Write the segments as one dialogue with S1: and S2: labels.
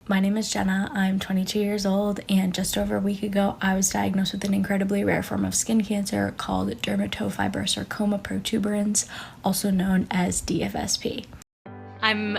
S1: My name is Jenna. I'm 22 years old, and just over a week ago, I was diagnosed with an incredibly rare form of skin cancer called Dermatofibrosarcoma Protuberans, also known as DFSP. I'm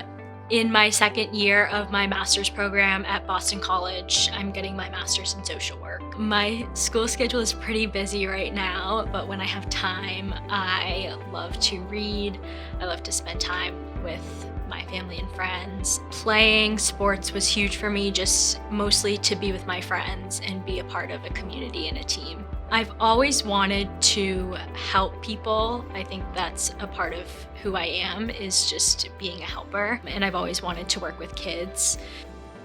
S1: in my second year of my master's program at Boston College. I'm getting my master's in social work. My school schedule is pretty busy right now, but when I have time, I love to read. I love to spend time with my family and friends. Playing sports was huge for me, just mostly to be with my friends and be a part of a community and a team. I've always wanted to help people. I think that's a part of who I am, is just being a helper. And I've always wanted to work with kids.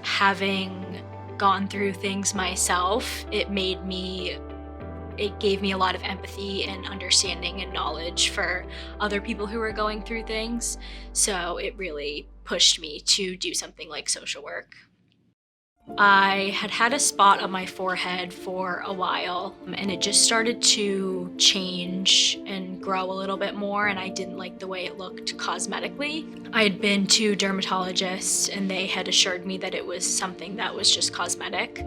S1: Having gone through things myself, it gave me a lot of empathy and understanding and knowledge for other people who were going through things. So it really pushed me to do something like social work. I had a spot on my forehead for a while, and it just started to change and grow a little bit more, and I didn't like the way it looked cosmetically. I had been to dermatologists, and they had assured me that it was something that was just cosmetic.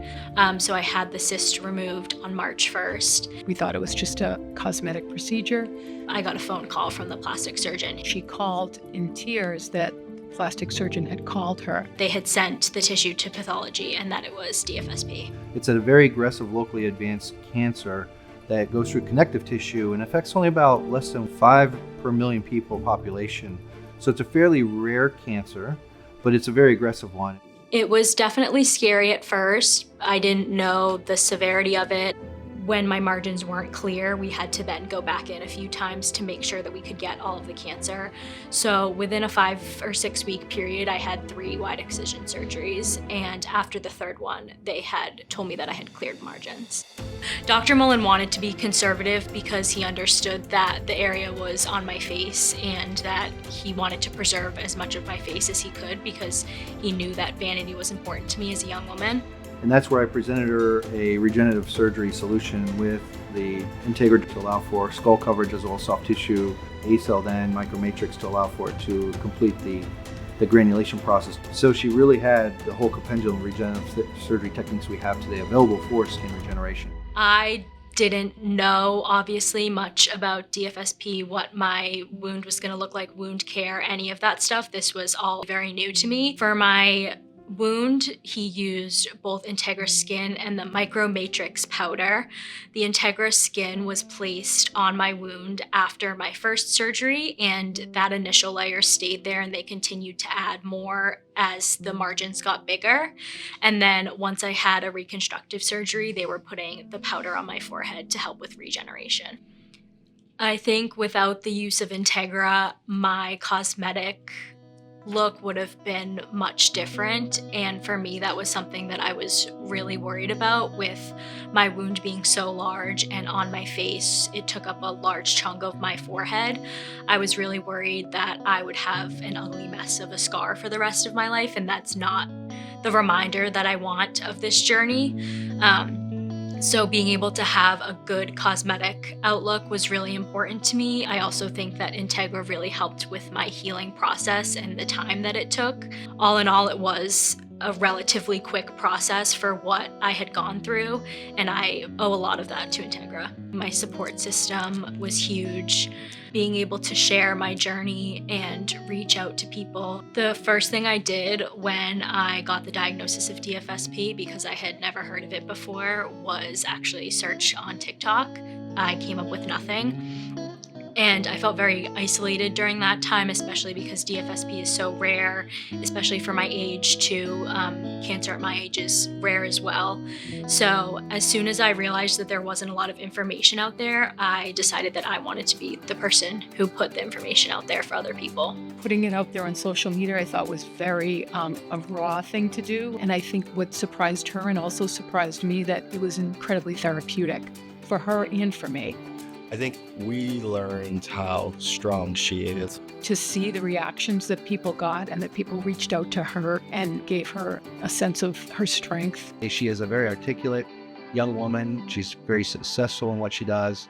S1: So I had the cyst removed on March 1st.
S2: We thought it was just a cosmetic procedure.
S1: I got a phone call from the plastic surgeon.
S2: She called in tears that the plastic surgeon had called her.
S1: They had sent the tissue to pathology and that it was DFSP.
S3: It's a very aggressive, locally advanced cancer that goes through connective tissue and affects only about less than 5 per million people population. So it's a fairly rare cancer, but it's a very aggressive one.
S1: It was definitely scary at first. I didn't know the severity of it. When my margins weren't clear, we had to then go back in a few times to make sure that we could get all of the cancer. So within a 5 or 6 week period, I had 3 wide excision surgeries. And after the third one, they had told me that I had cleared margins. Dr. Mullen wanted to be conservative because he understood that the area was on my face and that he wanted to preserve as much of my face as he could because he knew that vanity was important to me as a young woman.
S3: And that's where I presented her a regenerative surgery solution with the Integra to allow for skull coverage as well as soft tissue, A-cell then micromatrix to allow for it to complete the granulation process. So she really had the whole compendium of regenerative surgery techniques we have today available for skin regeneration.
S1: I didn't know, obviously, much about DFSP, what my wound was going to look like, wound care, any of that stuff. This was all very new to me. For my wound, he used both Integra Skin and the Micromatrix powder. The Integra Skin was placed on my wound after my first surgery, and that initial layer stayed there, and they continued to add more as the margins got bigger. And then once I had a reconstructive surgery, they were putting the powder on my forehead to help with regeneration. I think without the use of Integra, my cosmetic look would have been much different, and for me that was something that I was really worried about. With my wound being so large and on my face, it took up a large chunk of my forehead. I was really worried that I would have an ugly mess of a scar for the rest of my life, and that's not the reminder that I want of this journey. So being able to have a good cosmetic outlook was really important to me. I also think that Integra really helped with my healing process and the time that it took. All in all, it was a relatively quick process for what I had gone through, and I owe a lot of that to Integra. My support system was huge. Being able to share my journey and reach out to people. The first thing I did when I got the diagnosis of DFSP, because I had never heard of it before, was actually search on TikTok. I came up with nothing. And I felt very isolated during that time, especially because DFSP is so rare, especially for my age too. Cancer at my age is rare as well. So as soon as I realized that there wasn't a lot of information out there, I decided that I wanted to be the person who put the information out there for other people.
S2: Putting it out there on social media, I thought was very a raw thing to do. And I think what surprised her and also surprised me, that it was incredibly therapeutic for her and for me.
S4: I think we learned how strong she is.
S2: To see the reactions that people got and that people reached out to her and gave her a sense of her strength.
S3: She is a very articulate young woman. She's very successful in what she does.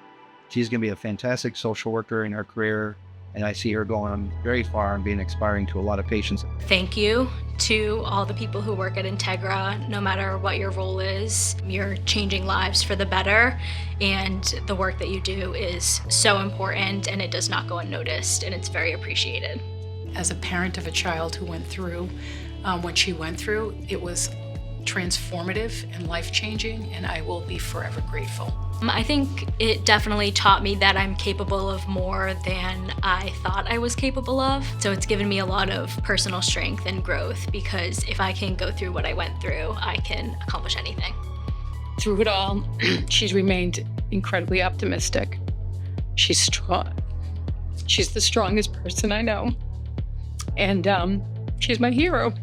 S3: She's going to be a fantastic social worker in her career. and I see her going very far and being inspiring to a lot of patients.
S1: Thank you to all the people who work at Integra. No matter what your role is, you're changing lives for the better, and the work that you do is so important, and it does not go unnoticed, and it's very appreciated.
S2: As a parent of a child who went through what she went through, it was transformative and life-changing, and I will be forever grateful.
S1: I think it definitely taught me that I'm capable of more than I thought I was capable of. So it's given me a lot of personal strength and growth, because if I can go through what I went through, I can accomplish anything.
S2: Through it all, she's remained incredibly optimistic. She's strong. She's the strongest person I know. And she's my hero.